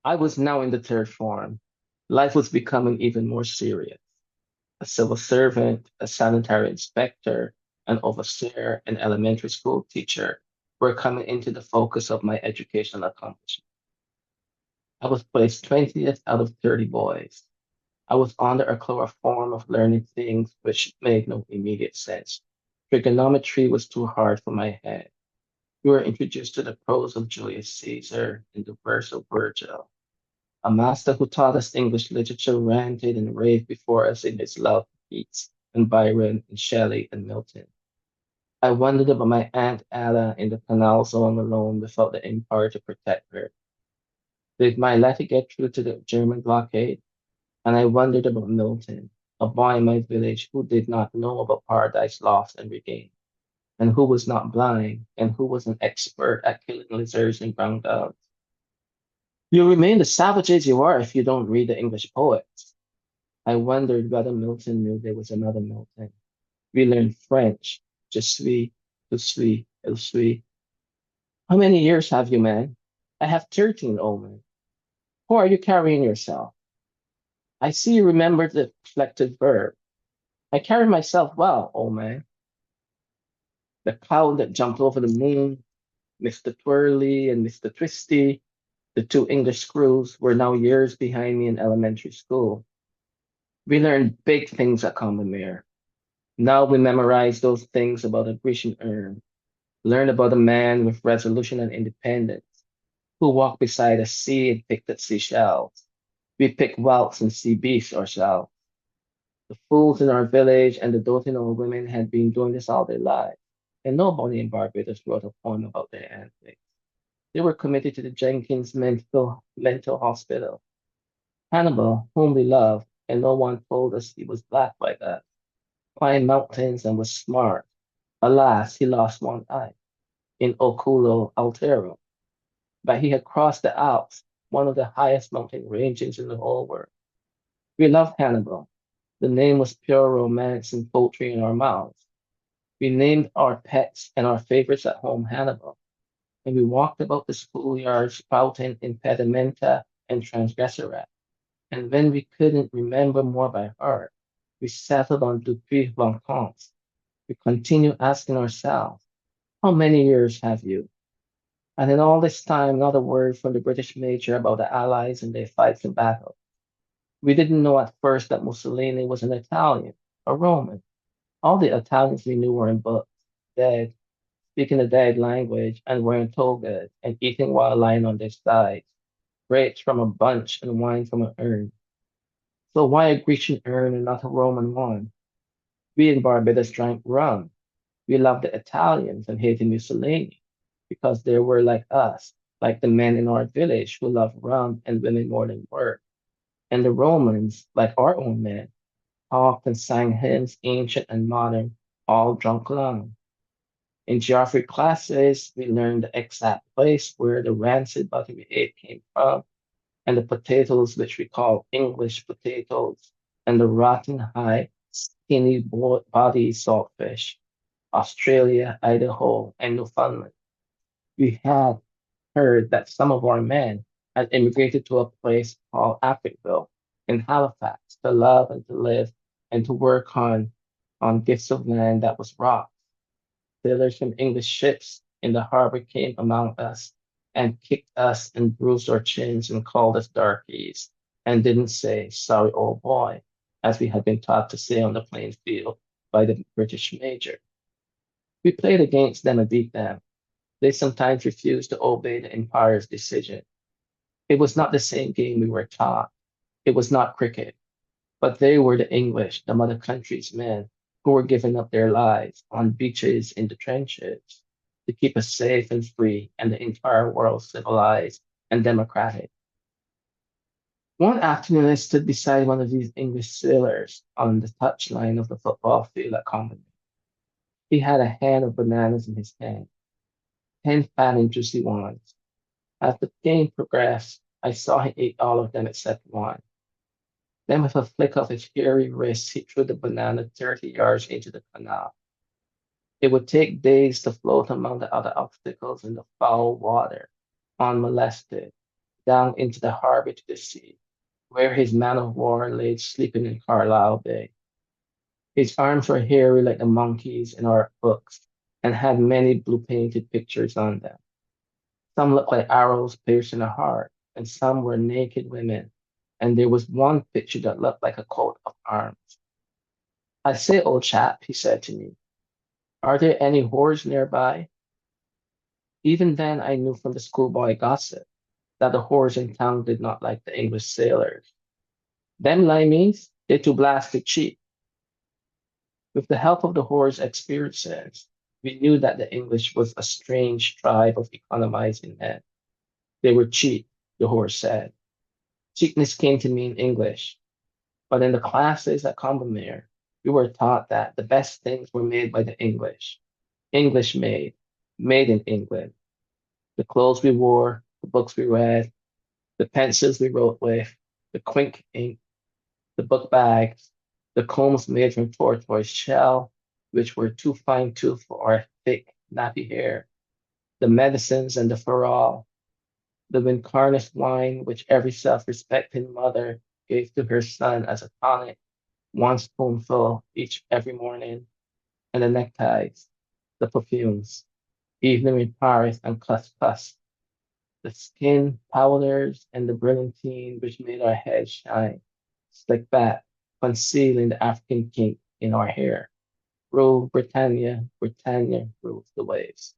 I was now in the third form. Life was becoming even more serious. A civil servant, a sanitary inspector, an overseer, an elementary school teacher were coming into the focus of my educational accomplishment. I was placed 20th out of 30 boys. I was under a chloroform of learning things which made no immediate sense. Trigonometry was too hard for my head. We were introduced to the prose of Julius Caesar and the verse of Virgil. A master who taught us English literature ranted and raved before us in his love of Keats and Byron and Shelley and Milton. I wondered about my Aunt Ada in the canal zone alone without the empire to protect her. Did my letter get through to the German blockade? And I wondered about Milton, a boy in my village who did not know about paradise lost and regained, and who was not blind, and who was an expert at killing lizards and ground dogs. You remain the savages you are if you don't read the English poets. I wondered whether Milton knew there was another Milton. We learned French, je suis, tu suis, elle suis. How many years have you, man? I have 13, old man. How are you carrying yourself? I see you remember the reflected verb. I carry myself well, old man. The cloud that jumped over the moon, Mr. Twirly and Mr. Twisty, the two English screws, were now years behind me in elementary school. We learned big things at Combermere. Now we memorize those things about a Grecian urn, learn about a man with resolution and independence who walked beside a sea and picked at seashells. We pick whelks and sea beasts ourselves. The fools in our village and the doting old women had been doing this all their lives, and nobody in Barbados wrote a poem about their antics. They were committed to the Jenkins mental hospital. Hannibal, whom we loved, and no one told us he was black like that, climbed mountains and was smart. Alas, he lost one eye in Oculo Altero, but he had crossed the Alps, one of the highest mountain ranges in the whole world. We loved Hannibal. The name was pure romance and poetry in our mouths. We named our pets and our favorites at home Hannibal, and we walked about the schoolyard spouting impedimenta and transgressora. And when we couldn't remember more by heart, we settled on Dupuis Vacances. We continued asking ourselves, how many years have you? And in all this time, not a word from the British major about the Allies and their fights and battles. We didn't know at first that Mussolini was an Italian, a Roman. All the Italians we knew were in books, dead, speaking the dead language, and wearing togas and eating while lying on their sides, grapes from a bunch and wine from an urn. So why a Grecian urn and not a Roman one? We in Barbados drank rum. We loved the Italians and hated Mussolini because they were like us, like the men in our village who loved rum and women more than work. And the Romans, like our own men, talked and sang hymns, ancient and modern, all drunk lung. In geography classes, we learned the exact place where the rancid butter we ate came from, and the potatoes which we call English potatoes, and the rotten high, skinny body saltfish, Australia, Idaho, and Newfoundland. We had heard that some of our men had immigrated to a place called Africville in Halifax to love and to live and to work on gifts of land that was rock. Sailors from English ships in the harbor came among us and kicked us and bruised our chins and called us darkies and didn't say, sorry, old boy, as we had been taught to say on the playing field by the British major. We played against them and beat them. They sometimes refused to obey the empire's decision. It was not the same game we were taught. It was not cricket, but they were the English, the mother country's men, who were giving up their lives on beaches in the trenches to keep us safe and free and the entire world civilized and democratic. One afternoon, I stood beside one of these English sailors on the touchline of the football field at Common. He had a hand of bananas in his hand, 10 fat and juicy ones. As the game progressed, I saw him eat all of them except one. Then, with a flick of his hairy wrist, he threw the banana 30 yards into the canal. It would take days to float among the other obstacles in the foul water, unmolested. down into the harbor to the sea, where his man of war lay sleeping in Carlisle Bay. His arms were hairy like the monkeys in our books and had many blue painted pictures on them. Some looked like arrows piercing a heart, and some were naked women, and there was one picture that looked like a coat of arms. I say, old chap, he said to me, are there any whores nearby? Even then, I knew from the schoolboy gossip that the whores in town did not like the English sailors. Them limeys, they're too blasted cheap. With the help of the whore's experiences, we knew that the English was a strange tribe of economizing men. They were cheap, the whore said. Cheapness came to mean English, but in the classes at Combermere, we were taught that the best things were made by the English, English made, made in England. The clothes we wore, the books we read, the pencils we wrote with, the quink ink, the book bags, the combs made from tortoise shell, which were too fine tooth for our thick, nappy hair, the medicines and the farol, the Wincarnus wine which every self-respecting mother gave to her son as a tonic, one spoonful each every morning, and the neckties, the perfumes, evening in Paris and Cuscus, the skin powders and the brilliantine which made our heads shine, slick back, concealing the African kink in our hair. Rule Britannia, Britannia rules the waves.